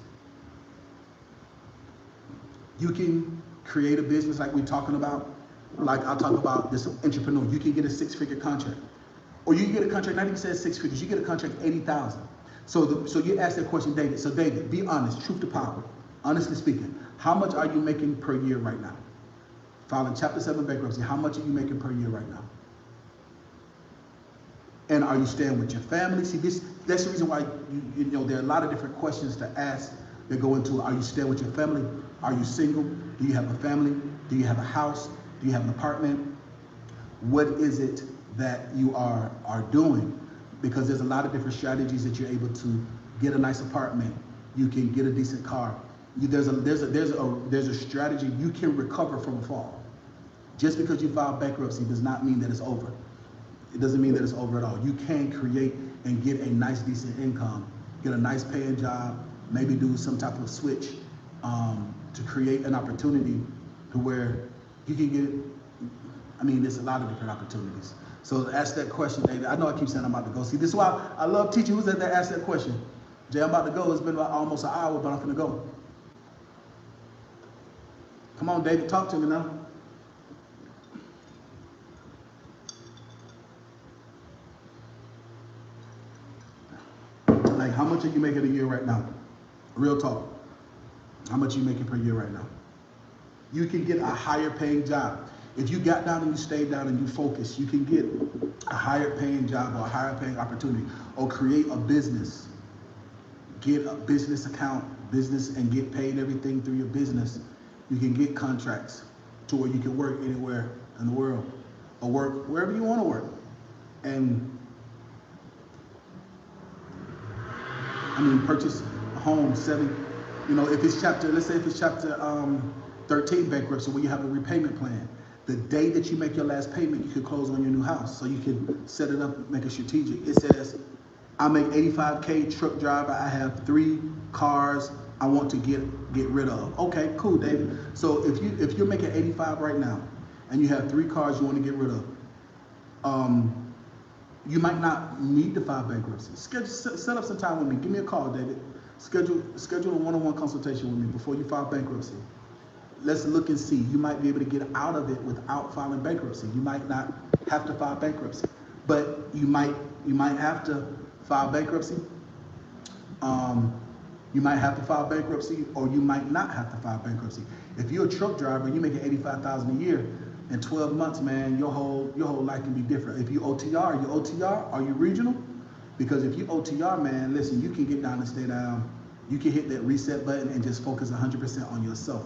You can create a business like we're talking about. Like I'll talk about this entrepreneur. You can get a 6-figure contract. Or you can get a contract, not even say 6 figures, you get a contract 80,000. So you ask that question, David. So David, be honest, truth to power. Honestly speaking, how much are you making per year right now? Filing Chapter 7 bankruptcy, how much are you making per year right now? And are you staying with your family? See, that's the reason why there are a lot of different questions to ask that go into, are you staying with your family? Are you single? Do you have a family? Do you have a house? Do you have an apartment? What is it that you are doing? Because there's a lot of different strategies that you're able to get a nice apartment. You can get a decent car. There's a strategy. You can recover from a fall. Just because you file bankruptcy does not mean that it's over. It doesn't mean that it's over at all. You can create and get a nice, decent income, get a nice paying job, maybe do some type of switch to create an opportunity to where you can get, there's a lot of different opportunities. So ask that question, David. I know I keep saying I'm about to go. See, this is why I love teaching. Who's that asked that question? Jay, I'm about to go. It's been about almost an hour, but I'm gonna go. Come on, David, talk to me now. Like, how much are you making a year right now? Real talk. How much are you making per year right now? You can get a higher paying job. If you got down and you stayed down and you focused, you can get a higher paying job or a higher paying opportunity, or create a business. Get a business account, and get paid everything through your business. You can get contracts to where you can work anywhere in the world, or work wherever you want to work. And purchase a home, if it's let's say if it's chapter 13 bankruptcy, where you have a repayment plan. The day that you make your last payment, you can close on your new house. So you can set it up, make it strategic. It says, I make 85K, truck driver, I have 3 cars I want to get rid of. Okay, cool, David. So if you're making 85 right now, and you have 3 cars you want to get rid of, Um, you might not need to file bankruptcy. Set up some time with me. Give me a call, David. Schedule a one-on-one consultation with me before you file bankruptcy. Let's look and see. You might be able to get out of it without filing bankruptcy. You might not have to file bankruptcy, but you might have to file bankruptcy. Um, you might have to file bankruptcy, or you might not have to file bankruptcy. If you're a truck driver, you're making 85,000 a year. In 12 months, man, your whole life can be different. If you OTR, are you regional? Because if you OTR, man, listen, you can get down and stay down. You can hit that reset button and just focus 100% on yourself.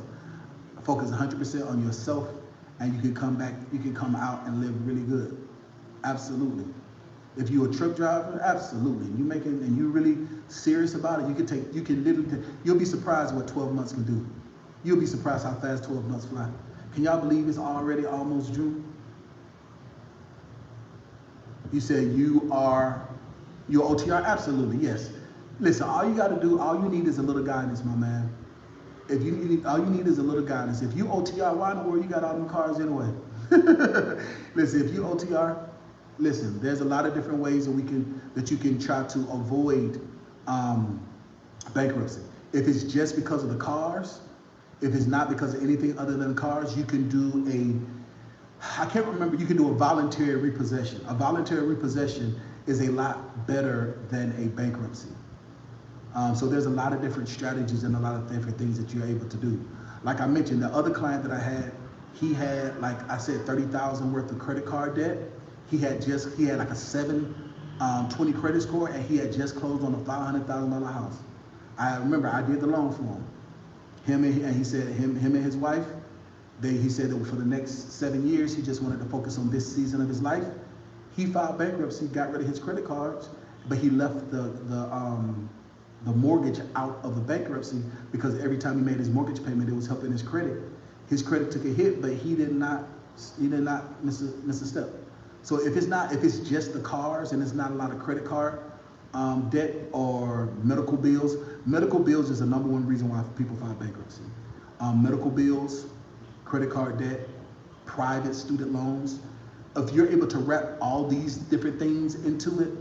Focus 100% on yourself, and you can come back, you can come out and live really good. Absolutely. If you're a truck driver, absolutely. You making and you really serious about it, you can literally, you'll be surprised what 12 months can do. You'll be surprised how fast 12 months fly. Can y'all believe it's already almost June? You said you're OTR? Absolutely, yes. Listen, all you gotta do, all you need is a little guidance, my man. If you need, all you need is a little guidance. If you OTR, why in the world you got all them cars anyway? Listen, if you OTR, listen, there's a lot of different ways that you can try to avoid bankruptcy. If it's just because of the cars, if it's not because of anything other than cars, you can do I can't remember, you can do a voluntary repossession. A voluntary repossession is a lot better than a bankruptcy. So there's a lot of different strategies and a lot of different things that you're able to do. Like I mentioned, the other client that I had, he had, like I said, 30,000 worth of credit card debt. He had like a 720 credit score, and he had just closed on a $500,000 house. I remember I did the loan for him. He said him and his wife, he said that for the next 7 years, he just wanted to focus on this season of his life. He filed bankruptcy, got rid of his credit cards, but he left the mortgage out of the bankruptcy because every time he made his mortgage payment, it was helping his credit. His credit took a hit, but he did not miss a step. So if it's just the cars and it's not a lot of credit card debt or medical bills is the number one reason why people file bankruptcy. Medical bills, credit card debt, private student loans. If you're able to wrap all these different things into it,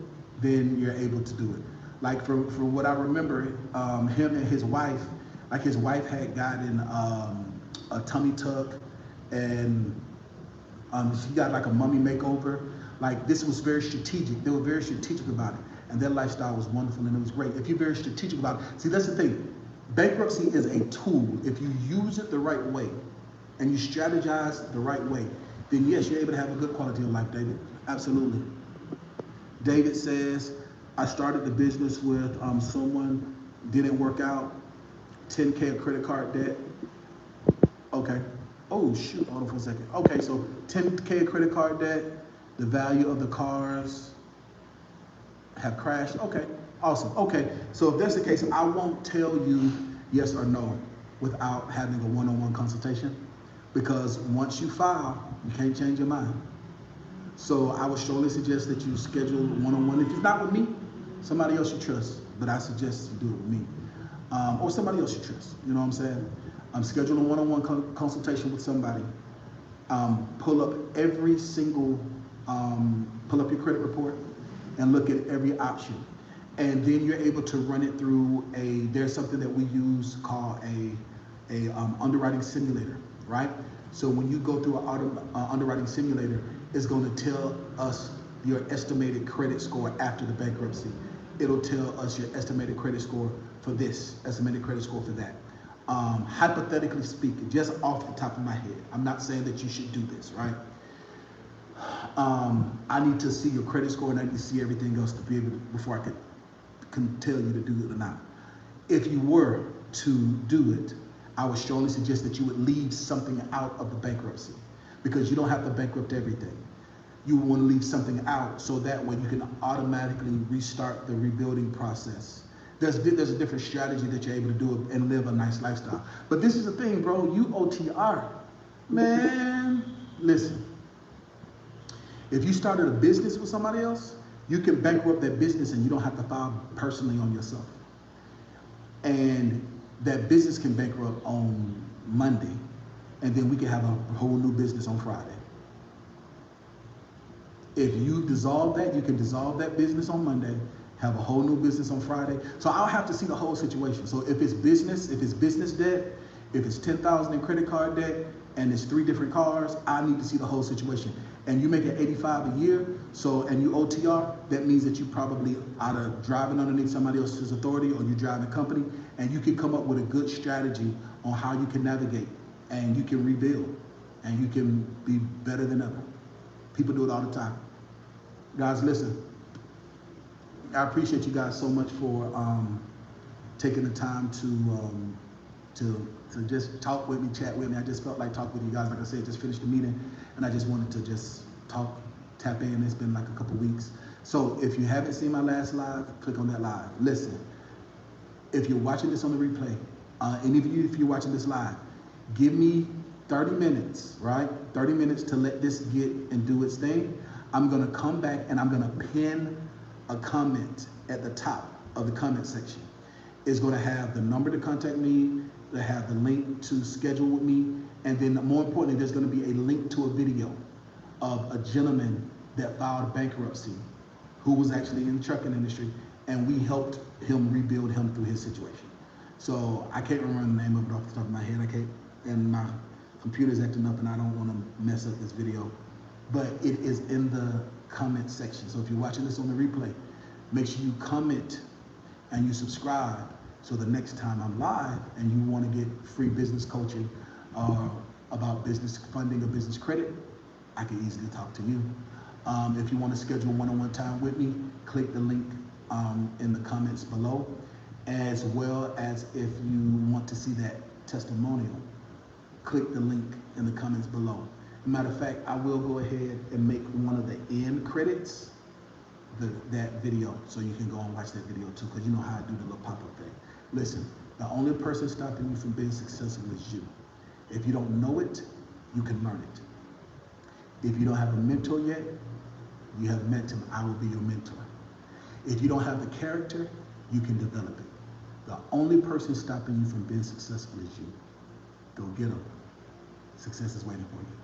then you're able to do it. Like from what I remember, him and his wife, like his wife had gotten a tummy tuck, and she got like a mummy makeover. Like this was very strategic. They were very strategic about it, and their lifestyle was wonderful and it was great. If you're very strategic about it, see that's the thing. Bankruptcy is a tool. If you use it the right way, and you strategize the right way, then yes, you're able to have a good quality of life, David. Absolutely. David says, I started the business with someone, didn't work out, 10K of credit card debt. Okay. Oh, shoot, hold on for a second. Okay, so 10K of credit card debt, the value of the cars have crashed. Okay, awesome. Okay, so if that's the case, I won't tell you yes or no without having a one-on-one consultation, because once you file, you can't change your mind. So I would strongly suggest that you schedule one-on-one. If it's not with me, somebody else you trust, but I suggest you do it with me. Or somebody else you trust, you know what I'm saying? Schedule a one-on-one consultation with somebody. Pull up every single, pull up your credit report and look at every option. And then you're able to run it through there's something that we use called a underwriting simulator, right? So when you go through an underwriting simulator, it's going to tell us your estimated credit score after the bankruptcy. It'll tell us your estimated credit score for this, estimated credit score for that. Hypothetically speaking, just off the top of my head, I'm not saying that you should do this, right? I need to see your credit score and I need to see everything else to be able to, before I can tell you to do it or not. If you were to do it, I would strongly suggest that you would leave something out of the bankruptcy, because you don't have to bankrupt everything. You want to leave something out so that way you can automatically restart the rebuilding process. There's a different strategy that you're able to do and live a nice lifestyle. But this is the thing, bro, you OTR. Man, listen. If you started a business with somebody else, you can bankrupt that business and you don't have to file personally on yourself. And that business can bankrupt on Monday, and then we can have a whole new business on Friday. If you dissolve that, you can dissolve that business on Monday, have a whole new business on Friday. So I'll have to see the whole situation. So if it's business debt, if it's 10,000 in credit card debt, and it's 3 different cars, I need to see the whole situation. And you make it 85 a year, so and you OTR, that means that you probably either driving underneath somebody else's authority or you drive a company, and you can come up with a good strategy on how you can navigate, and you can rebuild, and you can be better than ever. People do it all the time. Guys, listen, I appreciate you guys so much for taking the time to just talk with me, chat with me. I just felt like talking with you guys. Like I said, just finished the meeting, and I just wanted to just talk, tap in. It's been like a couple weeks. So if you haven't seen my last live, click on that live. Listen, if you're watching this on the replay, and even if you're watching this live, give me 30 minutes, right? 30 minutes to let this get and do its thing. I'm gonna come back and I'm gonna pin a comment at the top of the comment section. It's gonna have the number to contact me, to have the link to schedule with me, and then more importantly, there's gonna be a link to a video of a gentleman that filed bankruptcy who was actually in the trucking industry, and we helped him rebuild him through his situation. So I can't remember the name of it off the top of my head. I can't, and my computer's acting up and I don't wanna mess up this video, but it is in the comment section. So if you're watching this on the replay, make sure you comment and you subscribe, so the next time I'm live and you want to get free business coaching about business funding or business credit, I can easily talk to you. If you want to schedule one-on-one time with me, click the link in the comments below, as well as if you want to see that testimonial, click the link in the comments below. Matter of fact, I will go ahead and make one of the end credits that video, so you can go and watch that video too, because you know how I do the little pop-up thing. Listen, the only person stopping you from being successful is you. If you don't know it, you can learn it. If you don't have a mentor yet, you have met him. I will be your mentor. If you don't have the character, you can develop it. The only person stopping you from being successful is you. Go get them. Success is waiting for you.